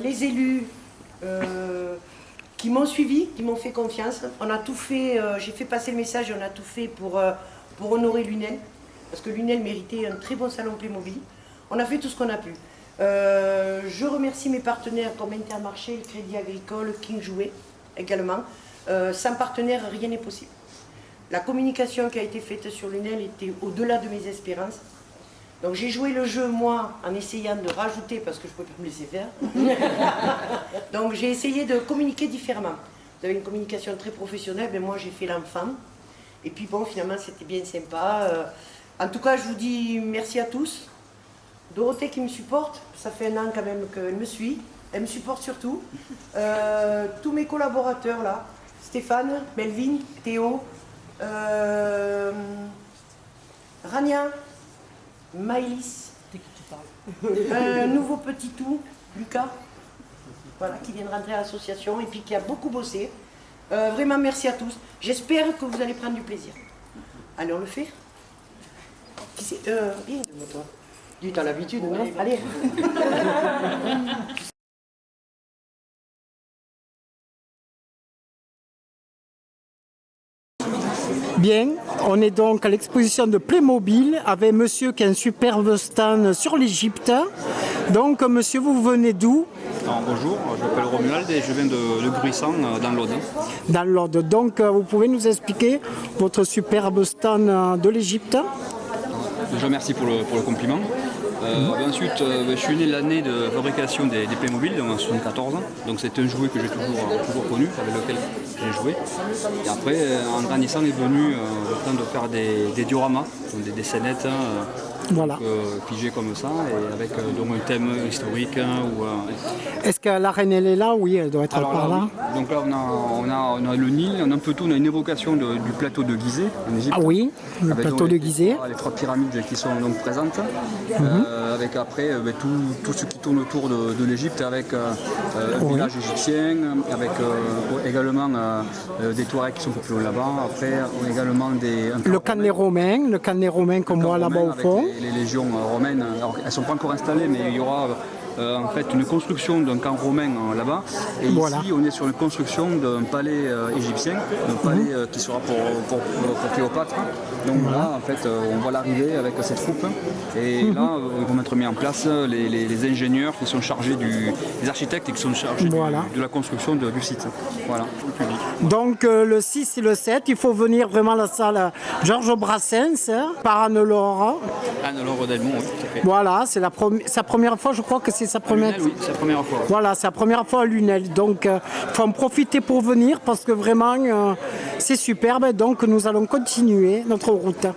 les élus qui m'ont suivi, qui m'ont fait confiance. On a tout fait, j'ai fait passer le message, on a tout fait pour honorer l'UNEL, parce que l'UNEL méritait un très bon salon Playmobil. On a fait tout ce qu'on a pu. Je remercie mes partenaires comme Intermarché, le Crédit Agricole, King Jouet également. Sans partenaire, rien n'est possible. La communication qui a été faite sur l'UNEL était au-delà de mes espérances. Donc j'ai joué le jeu, moi, en essayant de rajouter, parce que je ne pouvais plus me laisser faire. Donc j'ai essayé de communiquer différemment. Vous avez une communication très professionnelle, mais moi j'ai fait l'enfant. Et puis bon, finalement, c'était bien sympa. En tout cas, je vous dis merci à tous. Dorothée qui me supporte, ça fait un an quand même qu'elle me suit. Elle me supporte surtout. Tous mes collaborateurs là, Stéphane, Melvin, Théo, Rania, Maëlys, un nouveau petit tout, Lucas, voilà, qui vient de rentrer à l'association et puis qui a beaucoup bossé. Vraiment merci à tous. J'espère que vous allez prendre du plaisir. Allez, on le fait. Qui c'est Viens, toi. Tu as l'habitude, non? Allez. Bien, on est donc à l'exposition de Playmobil avec monsieur qui a un superbe stand sur l'Égypte. Donc monsieur, vous venez d'où? Bonjour, je m'appelle Romuald et je viens de Gruissant dans l'Aude. Dans l'Aude. Donc vous pouvez nous expliquer votre superbe stand de l'Égypte? Déjà merci pour le compliment. Ensuite, je suis né l'année de fabrication des Playmobil, en 1974. Donc c'est un jouet que j'ai toujours connu, avec lequel j'ai joué. Et après, en grandissant, est venu le temps de faire des dioramas, donc des scénettes voilà. Figées comme ça, et avec donc un thème historique. Est-ce que la reine elle est là? Oui, elle doit être par là. Oui. Donc là, on a le Nil, on a un peu tout, on a une évocation du plateau de Gizeh en Égypte. Ah oui, le plateau de Gizeh. Les 3 pyramides qui sont donc présentes. Avec après tout ce qui tourne autour de l'Égypte, avec un village égyptien, avec également des Touaregs qui sont plus loin là-bas. Après, également le canet romain qu'on voit là-bas au fond. Les légions romaines, alors, elles ne sont pas encore installées, mais il y aura en fait une construction d'un camp romain là-bas. Et voilà. Ici, on est sur une construction d'un palais égyptien, un palais qui sera pour Cléopâtre. Donc voilà, en fait, on voit l'arrivée avec cette troupe. Et là, ils vont être mis en place les ingénieurs qui sont chargés les architectes qui sont chargés de la construction du site. Voilà, le public. Donc le 6 et le 7, il faut venir vraiment à la salle Georges Brassens, par Anne-Laure. Anne-Laure Delmont, oui, tout à fait. Voilà, c'est sa première fois, je crois que c'est sa première. Oui, c'est la première fois. Voilà, c'est la première fois à l'UNEL. Donc il faut en profiter pour venir parce que vraiment c'est superbe. Donc nous allons continuer notre route.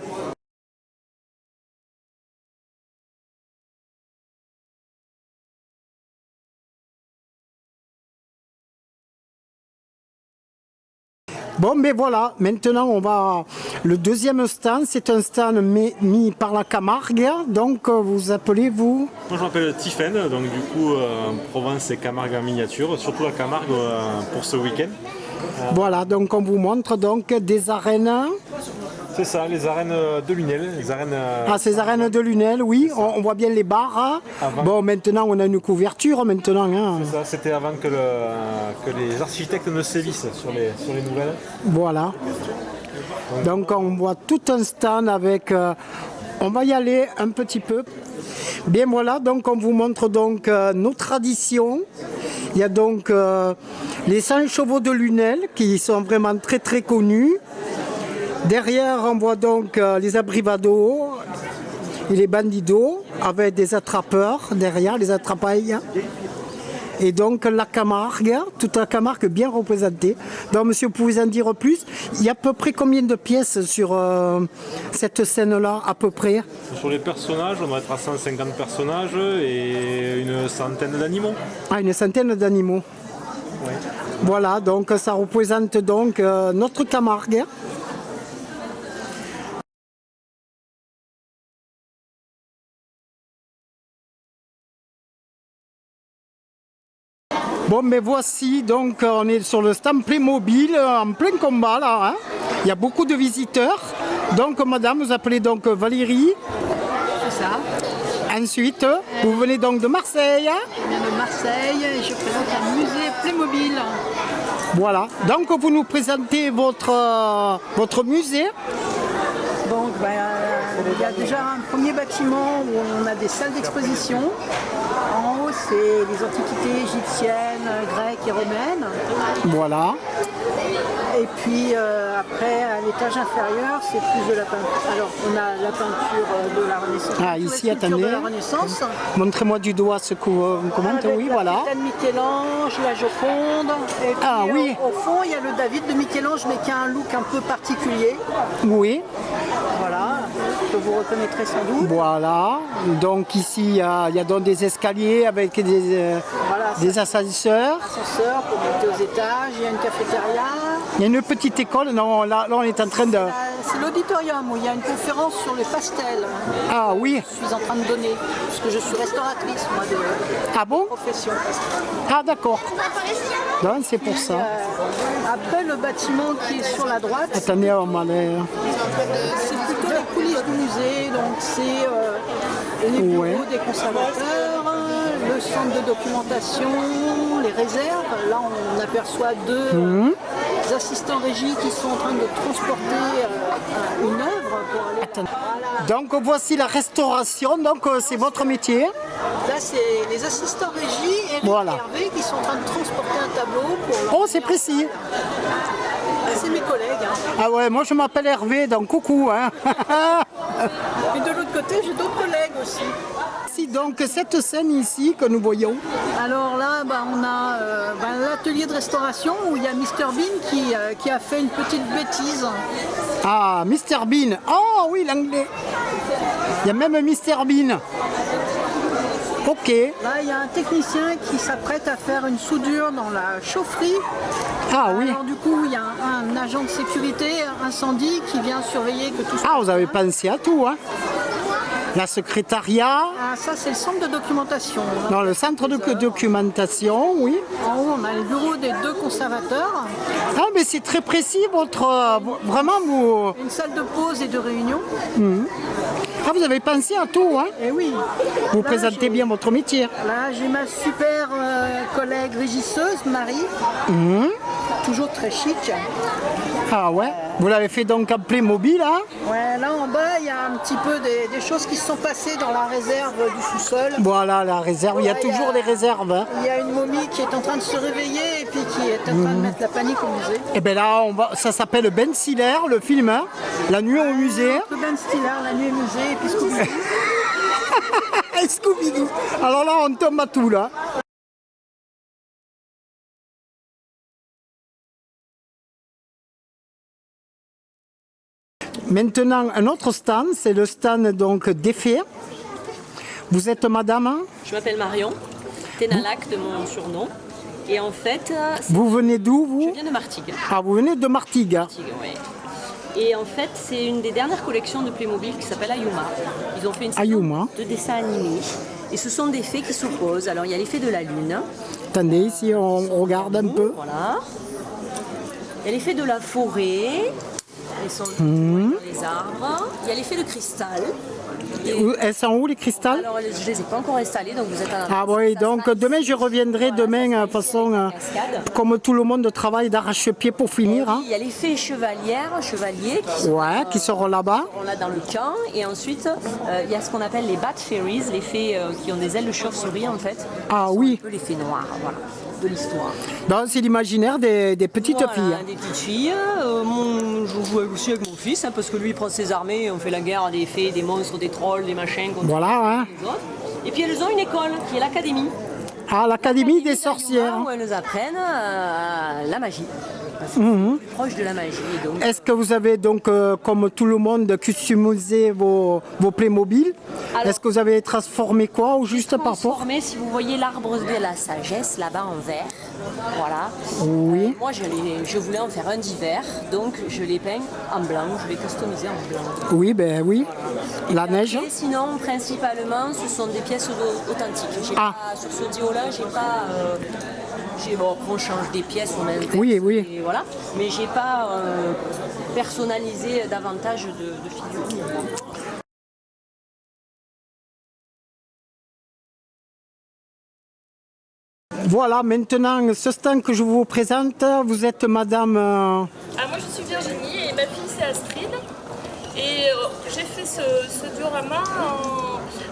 Bon, mais voilà, maintenant on va. Le deuxième stand, c'est un stand mis par la Camargue. Donc vous appelez vous? Moi je m'appelle Tiffen, donc du coup Provence et Camargue en miniature, surtout la Camargue pour ce week-end. Voilà, donc on vous montre donc des arènes. C'est ça, les arènes de l'UNEL. Ces arènes de l'UNEL, oui, on voit bien les bars. Bon, maintenant on a une couverture maintenant. Hein. C'est ça, c'était avant que les architectes ne sévissent sur les nouvelles. Voilà. Donc on voit tout un stand avec... on va y aller un petit peu. Bien voilà, donc on vous montre donc nos traditions. Il y a donc les 100 chevaux de l'UNEL qui sont vraiment très très connus. Derrière, on voit donc les abrivados et les bandidos avec des attrapeurs derrière, les attrapailles. Et donc la Camargue, toute la Camargue bien représentée. Donc monsieur, vous pouvez en dire plus? Il y a à peu près combien de pièces sur cette scène-là, à peu près? Sur les personnages, on va être à 150 personnages et une centaine d'animaux. Ah, une centaine d'animaux. Oui. Voilà, donc ça représente donc notre Camargue. Bon, mais voici, donc on est sur le stand Playmobil, en plein combat là. Hein. Il y a beaucoup de visiteurs. Donc madame, vous appelez donc Valérie. C'est ça. Ensuite, vous venez donc de Marseille. Je viens de Marseille et je présente un musée Playmobil. Voilà. Donc vous nous présentez votre musée. Donc il y a déjà un premier bâtiment où on a des salles d'exposition. En haut, c'est les antiquités égyptiennes, grecques et romaines. Voilà. Et puis après, à l'étage inférieur, c'est plus de la peinture. Alors, on a la peinture de la Renaissance. Ah, ici, la sculpture attendez. de la Renaissance. Montrez-moi du doigt ce que vous commentez. Avec Oui, la voilà. Capitaine Michel-Ange, la Joconde. Et puis, Ah, oui. Au fond, il y a le David de Michel-Ange, mais qui a un look un peu particulier. Oui. Voilà, que vous reconnaîtrez sans doute. Voilà. Donc ici, il y a donc des escaliers avec des ascenseurs. Ascenseur pour monter aux étages, il y a une cafétéria. Il y a une petite école. Non, là on est en train de... C'est l'auditorium où il y a une conférence sur les pastels. Ah oui. Je suis en train de donner, parce que je suis restauratrice, moi, de Ah bon? profession. Ah d'accord. Non, c'est pour ça. Après, le bâtiment qui est sur la droite, Attendez, on m'a l'air... c'est plutôt les coulisses du musée. Donc, c'est les bureaux Ouais. des conservateurs, le centre de documentation, les réserves. Là, on aperçoit deux assistants régie qui sont en train de transporter une œuvre pour aller. Voilà. Donc voici la restauration, donc c'est votre métier. Là, c'est les assistants régie et Voilà. Hervé qui sont en train de transporter un tableau pour. Oh, c'est précis. C'est mes collègues. Hein. Ah ouais, moi je m'appelle Hervé, donc coucou. Hein. Et de l'autre côté, j'ai d'autres collègues aussi. Si donc cette scène ici que nous voyons, Alors là, on a l'atelier de restauration où il y a Mr Bean qui a fait une petite bêtise. ah, Mr Bean. Oh oui, l'anglais. Il y a même Mr Bean. Ok. Là, il y a un technicien qui s'apprête à faire une soudure dans la chaufferie. Ah oui. Alors du coup, il y a un agent de sécurité incendie qui vient surveiller que tout se Ah, passe vous avez bien. pensé à tout, hein. La secrétariat, Ah, ça, c'est le centre de documentation. dans le centre de documentation, oui. En haut, on a le bureau des deux conservateurs, Ah, mais c'est très précis, vraiment, vous... une salle de pause et de réunion. Ah, vous avez pensé à tout, hein. Et oui, Vous là, présentez j'ai- bien votre métier. Là, j'ai ma super collègue régisseuse, Marie, toujours très chic. Ah ouais. Vous l'avez fait donc en Playmobil, hein. Ouais, là en bas, il y a un petit peu des choses qui se sont passées dans la réserve du sous-sol. Voilà, la réserve. Il y a Là, toujours des réserves, hein. Il y a une momie qui est en train de se réveiller et puis qui est en train de mettre la panique au musée. Et bien là, ça s'appelle Ben Stiller, le film, hein. La nuit au musée. Le Ben Stiller, la nuit au musée, et puis Scooby-Doo. Et Scooby-Doo. Alors là, on tombe à tout, là. Maintenant, un autre stand, c'est le stand donc d'effets. Vous êtes madame, hein? Je m'appelle Marion, Ténalac de mon surnom. Et en fait, Vous venez d'où, je vous? viens de Martigues. Ah, vous venez de Martigues. Ouais. Et en fait, c'est une des dernières collections de Playmobil qui s'appelle Ayuma. Ils ont fait une série Ayuma. de dessins animés. Et ce sont des fées qui s'opposent. Alors, il y a l'effet de la lune. Attendez, ici, on regarde un peu. Voilà. Il y a l'effet de la forêt. Elles sont dans les arbres. Il y a l'effet de cristal. Et- Elles sont où, les cristals? alors, je ne les ai pas encore installées, donc vous êtes en Ah oui, donc demain je reviendrai, demain, de toute façon, comme tout le monde travaille d'arrache-pied pour finir. Hein. Il y a l'effet chevalier qui sont, Ouais, qui seront là-bas. on l'a dans le camp. Et ensuite, il y a ce qu'on appelle les bat fairies, les fées qui ont des ailes de chauve-souris en fait. Ah Qui sont oui. un peu les fées noires, voilà, de l'histoire. Donc c'est l'imaginaire des petites Voilà, filles. des petites filles. Je joue aussi avec mon fils, hein, parce que lui il prend ses armées, on fait la guerre à des fées, des monstres, des trolls, des machins contre Voilà, hein. les autres. Et puis elles ont une école qui est l'académie. Ah, l'Académie des d'Ayuma, sorcières. où elles nous apprennent la magie. Parce que c'est plus proche de la magie. Donc, Est-ce que vous avez donc, comme tout le monde, customisé vos Playmobil? Alors- Est-ce que vous avez transformé quoi ou juste par rapport? transformé, si vous voyez l'arbre de la sagesse là-bas en vert, voilà. Oui. Moi, je voulais en faire un d'hiver, donc je l'ai peint en blanc, je l'ai customisé en blanc. Oui, ben oui. La Et neige. après, sinon, principalement, ce sont des pièces authentiques. Ah. Sur ce duo-là, j'ai pas. Bon, après, on change des pièces, on invente, Oui, oui. et voilà. Mais j'ai pas personnalisé davantage de figurines. Voilà, maintenant, ce stand que je vous présente, vous êtes madame... Moi je suis Virginie et ma fille c'est Astrid. Et j'ai fait ce diorama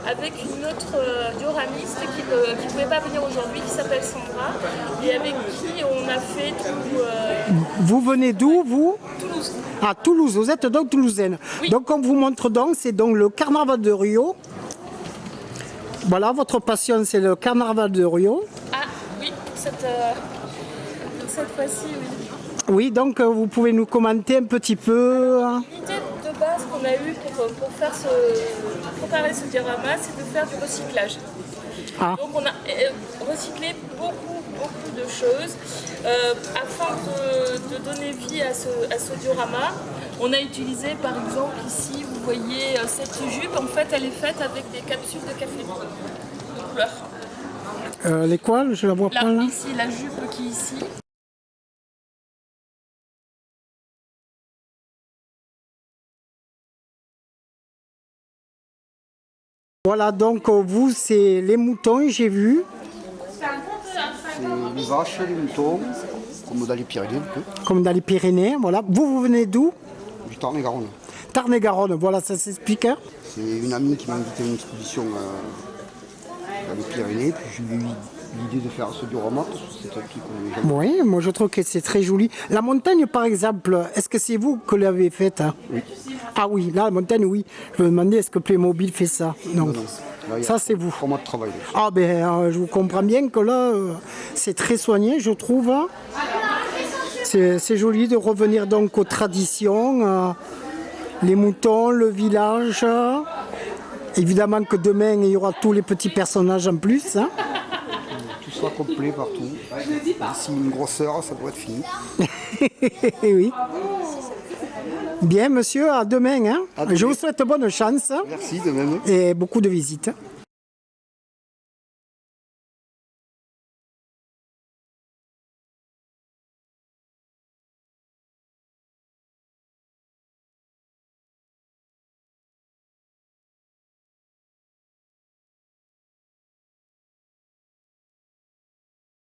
avec une autre dioramiste qui ne pouvait pas venir aujourd'hui, qui s'appelle Sandra, et avec qui on a fait tout... Vous venez d'où, vous? Toulouse. À Toulouse, vous êtes donc toulousaine. Oui. Donc on vous montre donc, c'est donc le carnaval de Rio. Voilà, votre passion c'est le carnaval de Rio. Ah oui, cette fois-ci, oui. Oui, donc vous pouvez nous commenter un petit peu. L'idée de base qu'on a eue pour préparer ce diorama, c'est de faire du recyclage. Ah. Donc on a recyclé beaucoup de choses. Afin de donner vie à ce diorama, on a utilisé par exemple ici, vous voyez cette jupe, en fait elle est faite avec des capsules de café de couleur. Les quoi? Je la vois pas là. Ici, la jupe qui est ici. Voilà, donc vous, c'est les moutons, j'ai vu. C'est les vaches, les moutons, comme dans les Pyrénées un peu. Comme dans les Pyrénées, voilà. Vous venez d'où? Du Tarn-et-Garonne. Tarn-et-Garonne, voilà, ça s'explique. Hein. C'est une amie qui m'a invité à une exposition dans les Pyrénées, puis j'ai eu l'idée de faire ce diorama, parce que c'est un truc qu'on n'avait jamais. Oui, moi je trouve que c'est très joli. La montagne, par exemple, est-ce que c'est vous que l'avez faite? Hein? Oui. Ah oui, là, la montagne, oui. Je me demandais, est-ce que Playmobil fait ça? Non. Non. Là, il y a Ça, c'est vous. 3 mois de travail. Ah ben, je vous comprends bien que là, c'est très soigné, je trouve. C'est joli de revenir donc aux traditions, les moutons, le village. Évidemment que demain, il y aura tous les petits personnages en plus. Hein. Tout sera complet partout. D'ici une grosse heure, ça doit être fini. Oui. Bien, monsieur, à demain. Hein. À demain. Je vous souhaite bonne chance Merci de même. et beaucoup de visites.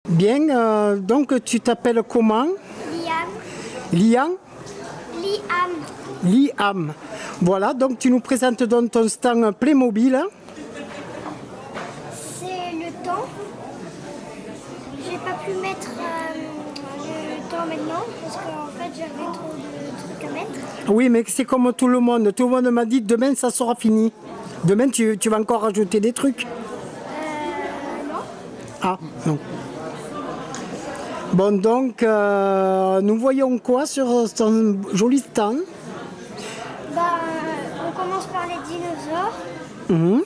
Bien, donc tu t'appelles comment? Liam? Liam. Voilà, donc tu nous présentes donc ton stand Playmobil. C'est le temps. J'ai pas pu mettre le temps maintenant parce qu'en fait j'avais trop de trucs à mettre. Oui, mais c'est comme tout le monde. Tout le monde m'a dit demain ça sera fini. Demain tu vas encore rajouter des trucs. Non. Ah, non. Bon, donc, nous voyons quoi sur ton joli stand? On commence par les dinosaures. Mhm.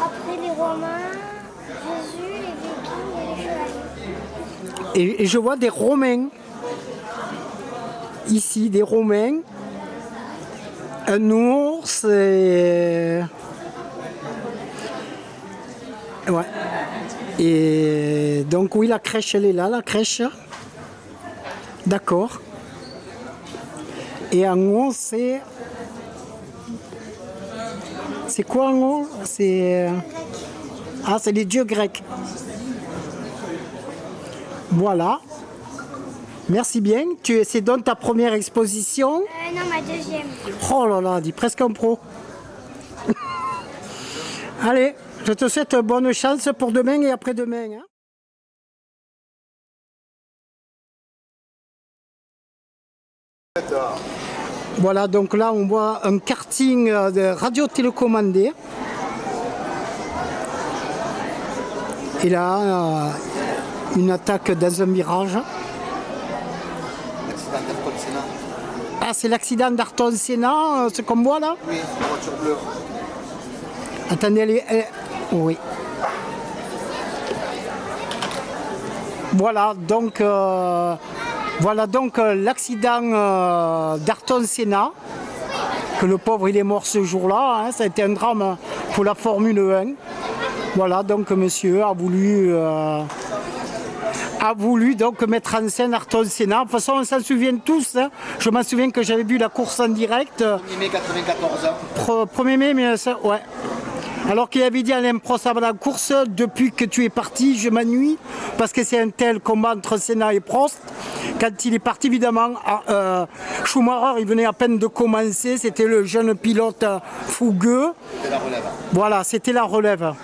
Après les Romains, Jésus, les Vikings et les chevaliers. Et je vois des Romains. Ici, des Romains. Un ours et... Ouais. Et donc oui, la crèche, elle est là, la crèche. D'accord. Et en haut, c'est... C'est quoi en haut? C'est... Ah, c'est les dieux grecs. Voilà. Merci bien. C'est donc ta première exposition? Non, ma deuxième. Oh là là, dis presque un pro. Allez, je te souhaite bonne chance pour demain et après-demain. Hein. Voilà, donc là on voit un karting de radio-télécommandé. Et là, une attaque dans un mirage. L'accident d'Ayrton Senna. Ah, c'est l'accident d'Ayrton Senna, ce qu'on voit là? Oui, la voiture bleue. Attendez, oui. Voilà donc l'accident d'Ayrton Senna, que le pauvre il est mort ce jour-là, hein, ça a été un drame pour la Formule 1. Voilà, donc monsieur a voulu donc mettre en scène Ayrton Senna. De toute façon, on s'en souvient tous. Hein. Je m'en souviens que j'avais vu la course en direct. 1er mai 94 ans. 1er mai, mais ça, ouais. Alors qu'il avait dit à Prost avant la course, depuis que tu es parti, je m'ennuie, parce que c'est un tel combat entre Senna et Prost. Quand il est parti, évidemment, Schumacher, il venait à peine de commencer, c'était le jeune pilote fougueux. C'était la relève. Voilà, c'était la relève.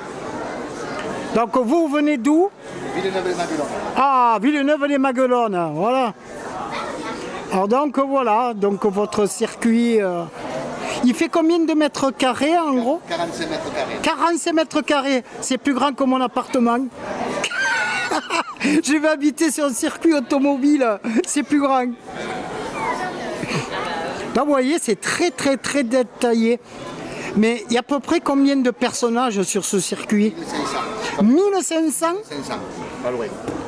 Donc vous venez d'où? Villeneuve-les-Maguelones. Ah, Villeneuve-les-Maguelones, voilà. Alors donc voilà, donc votre circuit, il fait combien de mètres carrés en gros? 45 mètres carrés. 45 mètres carrés, c'est plus grand que mon appartement. Je vais habiter sur un circuit automobile, c'est plus grand. Donc vous voyez, c'est très très très détaillé. Mais il y a à peu près combien de personnages sur ce circuit? 1500. 500, pas loin.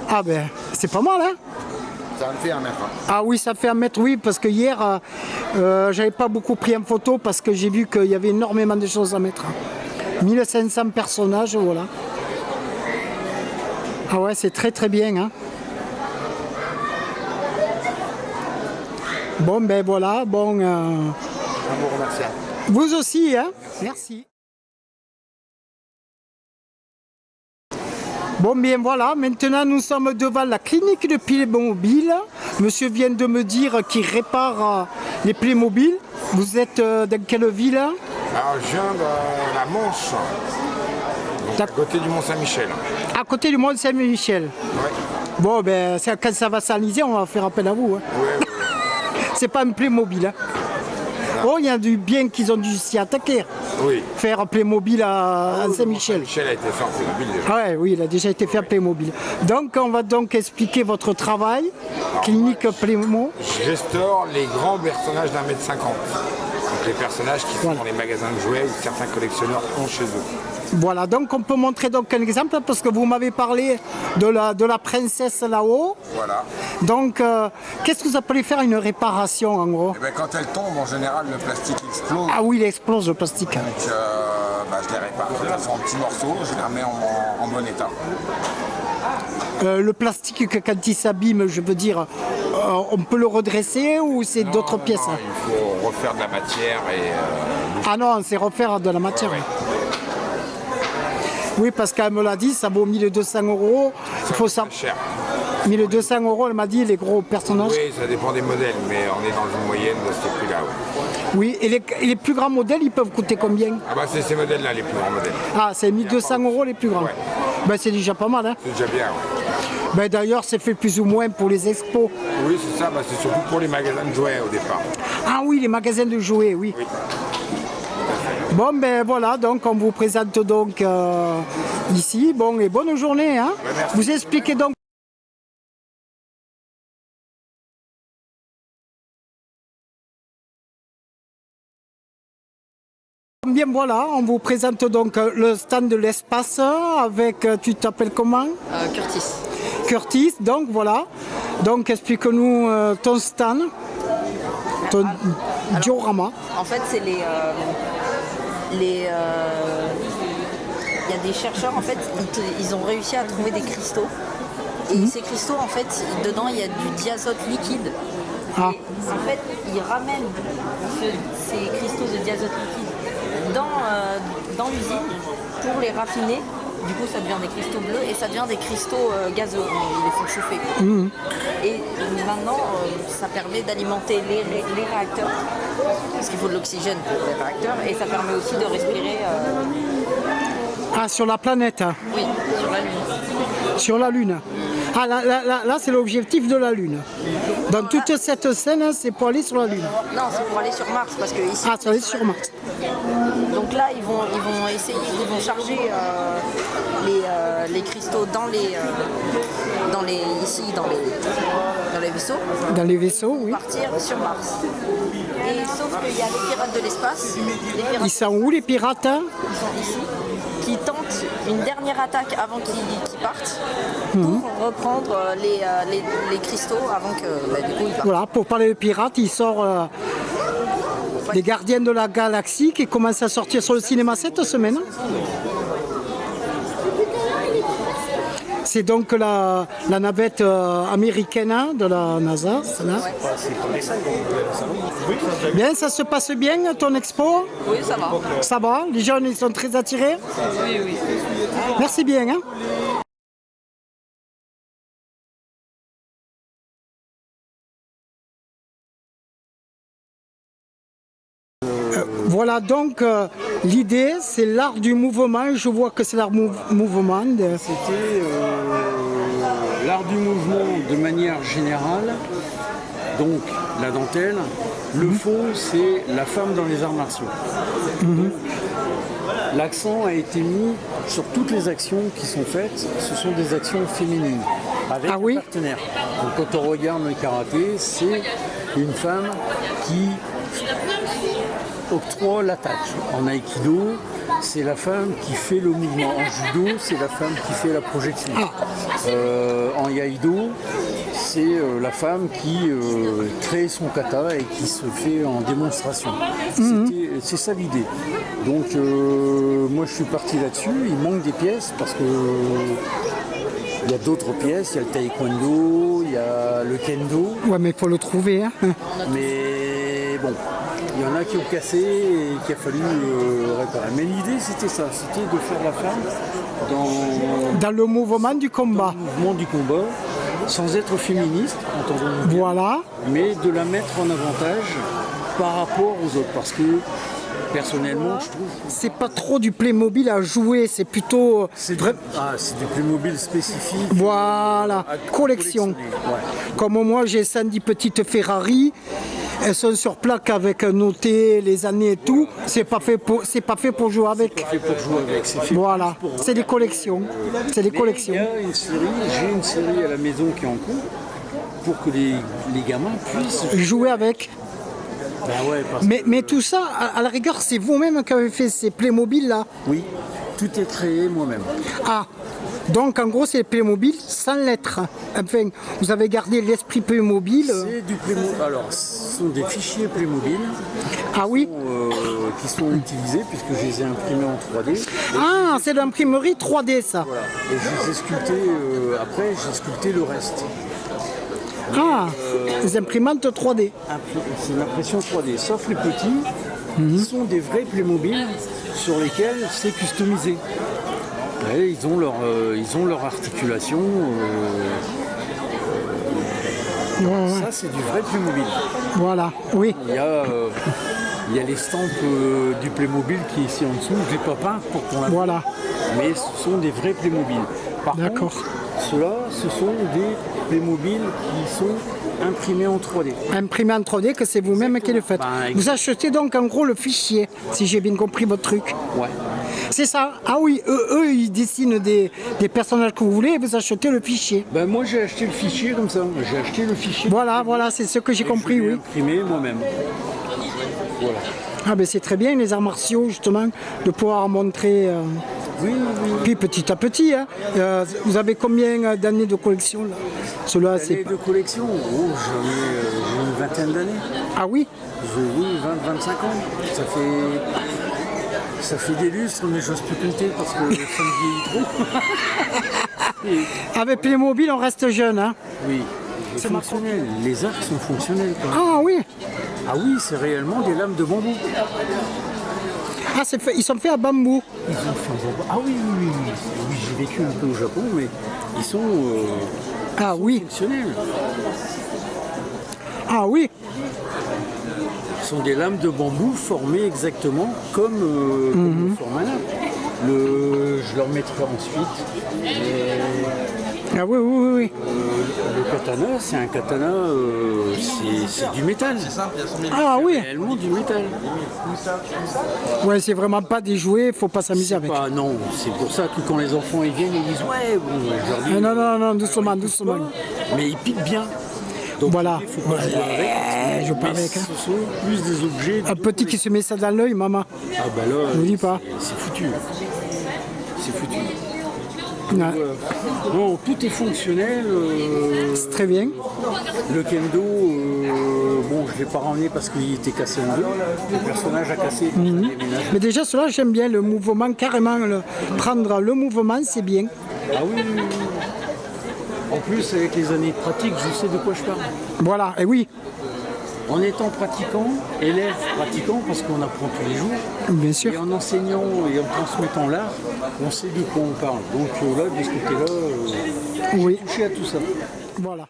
Ah ben, c'est pas mal, hein? Ça en fait un mètre. Ah oui, ça fait un mètre, oui, parce que hier, j'avais pas beaucoup pris en photo parce que j'ai vu qu'il y avait énormément de choses à mettre. 1500 personnages, voilà. Ah ouais, c'est très très bien, hein? Bon, ben voilà, bon... Je vous remercie. Vous aussi, hein? Merci. Bon, bien voilà, maintenant nous sommes devant la clinique de Playmobil. Monsieur vient de me dire qu'il répare les Playmobil. Vous êtes dans quelle ville? Alors, je viens de la Manche, donc à côté du Mont-Saint-Michel. À côté du Mont-Saint-Michel. Ouais. Bon, ben quand ça va s'enliser, on va faire appel à vous. Hein. Ouais. C'est pas un Playmobil. Hein. Oh, il y a du bien qu'ils ont dû s'y attaquer. Oui. Faire un Playmobil à Saint-Michel. Saint-Michel a été fait en Playmobil déjà. Ouais, oui, il a déjà été fait à Playmobil. Donc, on va donc expliquer votre travail, clinique Playmo. Je restaure les grands personnages d'1,50 m. Donc les personnages qui sont dans les magasins de jouets où certains collectionneurs ont chez eux. Voilà, donc on peut montrer donc un exemple parce que vous m'avez parlé de la princesse là-haut. Voilà. Donc, qu'est-ce que vous appelez faire une réparation en gros? Et ben, quand elle tombe, en général, le plastique explose. Ah oui, il explose le plastique. Donc je les répare. Je les fais en petits morceaux, je les remets en bon état. Le plastique, quand il s'abîme, je veux dire, on peut le redresser ou c'est d'autres pièces? Non, il faut refaire de la matière et... Ah non, c'est refaire de la matière. Ouais. Oui, parce qu'elle me l'a dit, ça vaut 1200 €. Il faut ça. Cher. 1200 €, elle m'a dit, les gros personnages. Oui, ça dépend des modèles, mais on est dans une moyenne de ce prix-là. Oui, et les plus grands modèles, ils peuvent coûter combien? Ah bah c'est ces modèles-là, les plus grands modèles. Ah, c'est 1200 € les plus grands. Ouais. Ben, c'est déjà pas mal, hein? C'est déjà bien, ouais. Ben, d'ailleurs, c'est fait plus ou moins pour les expos. Oui, c'est ça, bah, c'est surtout pour les magasins de jouets au départ. Ah oui, les magasins de jouets, oui. Oui. Bon, ben voilà, donc on vous présente donc ici. Bon, et bonne journée, hein? Ouais, merci. Vous expliquez donc. Bien voilà, on vous présente donc le stand de l'espace avec, tu t'appelles comment? Curtis. Curtis, donc voilà. Donc explique-nous ton stand, ton diorama. En fait, c'est il y a des chercheurs, en fait, ils ont réussi à trouver des cristaux. Et ces cristaux, en fait, dedans, il y a du diazote liquide. Ah. Et en fait, ils ramènent ces cristaux de diazote liquide dans l'usine pour les raffiner. Du coup, ça devient des cristaux bleus et ça devient des cristaux gazeux. Ils les font chauffer. Et maintenant, ça permet d'alimenter les réacteurs, parce qu'il faut de l'oxygène pour les réacteurs, et ça permet aussi de respirer. Ah, sur la planète? Oui, sur la Lune. Sur la Lune. Ah, là c'est l'objectif de la Lune. Dans toute cette scène, c'est pour aller sur la Lune. Non, c'est pour aller sur Mars, parce que ici. Ah, c'est aller sur Mars. Donc là, ils vont charger les cristaux dans les vaisseaux. Dans les vaisseaux, oui. Partir sur Mars. Et sauf qu'il y a les pirates de l'espace. Ils sont où les pirates? Ils sont ici, qui tentent une dernière attaque avant qu'ils partent pour reprendre les cristaux avant que du coup ils partent. Voilà, pour parler de pirates, il sort des Gardiens de la Galaxie qui commencent à sortir sur le cinéma cette semaine. C'est donc la navette américaine hein, de la NASA, celle-là. Bien, ça se passe bien ton expo? Oui, ça va. Ça va? Les jeunes ils sont très attirés? Oui, oui. Merci bien. Hein. Voilà donc l'idée, c'est l'art du mouvement. Je vois que c'est l'art mouvement. C'était l'art du mouvement de manière générale. Donc la dentelle. Le fond, c'est la femme dans les arts martiaux. L'accent a été mis sur toutes les actions qui sont faites. Ce sont des actions féminines avec un partenaire. Donc quand on regarde le karaté, c'est une femme qui octroie l'attaque. En aïkido, c'est la femme qui fait le mouvement. En judo, c'est la femme qui fait la projection. En iaido, c'est la femme qui crée son kata et qui se fait en démonstration. C'est ça l'idée. Donc moi je suis parti là-dessus. Il manque des pièces parce que il y a d'autres pièces. Il y a le taekwondo, il y a le kendo. Ouais, mais il faut le trouver. Hein. Mais bon. Il y en a qui ont cassé et qu'il a fallu réparer. Mais l'idée, c'était ça, c'était de faire la femme dans le mouvement du combat. Le mouvement du combat, sans être féministe, entendons-nous bien, voilà. Mais de la mettre en avantage par rapport aux autres. Parce que, personnellement, je trouve... C'est pas trop du Playmobil à jouer, c'est plutôt... c'est du Playmobil spécifique. Voilà, collection. Ouais. Comme moi, j'ai 110 petites Ferrari. Elles sont sur plaque avec noté les années et tout. C'est pas fait pour jouer avec. C'est pas fait pour jouer avec. C'est fait voilà. pour C'est des collections. C'est des collections. Il y a une série. J'ai une série à la maison qui est en cours pour que les gamins puissent jouer avec. Ben ouais, mais tout ça, à la rigueur, c'est vous-même qui avez fait ces Playmobil là? Oui, tout est créé moi-même. Ah. Donc en gros c'est Playmobil sans lettres. Enfin, vous avez gardé l'esprit Playmobil. C'est du Playmobil. Alors, ce sont des fichiers Playmobil. Ah oui. Qui sont utilisés puisque je les ai imprimés en 3D. Ah, c'est l'imprimerie 3D ça. Voilà. Et je les ai sculptés. Après, j'ai sculpté le reste. Les imprimantes 3D. C'est l'impression 3D, sauf les petits, qui sont des vrais Playmobil sur lesquels c'est customisé. Et ils ont leur articulation. Ça, c'est du vrai Playmobil. Voilà, oui. Il y a l'estampe du Playmobil qui est ici en dessous. Je ne l'ai pas peint pour qu'on la voie. Voilà. Mais ce sont des vrais Playmobil. Par contre, ceux-là, ce sont des Playmobil qui sont imprimés en 3D. Imprimés en 3D, que c'est vous-même qui le faites. Vous achetez donc en gros le fichier, si j'ai bien compris votre truc. Ouais. C'est ça. Ah oui, eux ils dessinent des personnages que vous voulez et vous achetez le fichier. Ben moi j'ai acheté le fichier comme ça. J'ai acheté le fichier. Voilà, c'est ce que j'ai compris, je l'ai imprimé moi-même. Voilà. Ah ben c'est très bien les arts martiaux justement de pouvoir montrer. Oui. Puis petit à petit, hein. Vous avez combien d'années de collection là? Cela c'est de collection. Oh, j'en ai une vingtaine d'années. Ah oui. Oui, 20-25 ans. Ça fait des lustres, mais j'ose plus compter parce que ça me vieillit trop. Avec Playmobil, on reste jeune, hein? Oui. C'est fonctionnel. Les arcs sont fonctionnels. Quand même. Ah oui. Ah oui, c'est réellement des lames de bambou. Ah, ils sont faits à bambou. Ils sont faits à bambou. Ah oui, j'ai vécu un peu au Japon, mais ils sont fonctionnels. Ah oui. Ce sont des lames de bambou formées exactement comme on forme un arc. Je leur mettrai ensuite. Ah oui. Le katana, c'est un katana, c'est du métal. Ah oui. C'est réellement du métal. Ouais, c'est vraiment pas des jouets, faut pas s'amuser avec. Non, c'est pour ça que quand les enfants ils viennent, ils disent ouais, bon, aujourd'hui. Non, doucement. Mais ils piquent bien. Donc voilà. Il faut pas jouer avec. Je parle avec. Ce sont plus des objets. Un petit qui se met ça dans l'œil, maman. Ah bah là, je vous dis pas. C'est foutu. Non, tout est fonctionnel. C'est très bien. Le kendo, bon, je ne l'ai pas ramené parce qu'il était cassé en deux. Le personnage a cassé. Mais déjà, cela, j'aime bien le mouvement, carrément. Prendre le mouvement, c'est bien. Ah oui. En plus, avec les années de pratique, je sais de quoi je parle. Voilà, et oui. En étant pratiquant, élève pratiquant, parce qu'on apprend tous les jours. Bien sûr. Et en enseignant et en transmettant l'art, on sait de quoi on parle. Donc là, de ce côté-là, j'ai touché à tout ça. Voilà.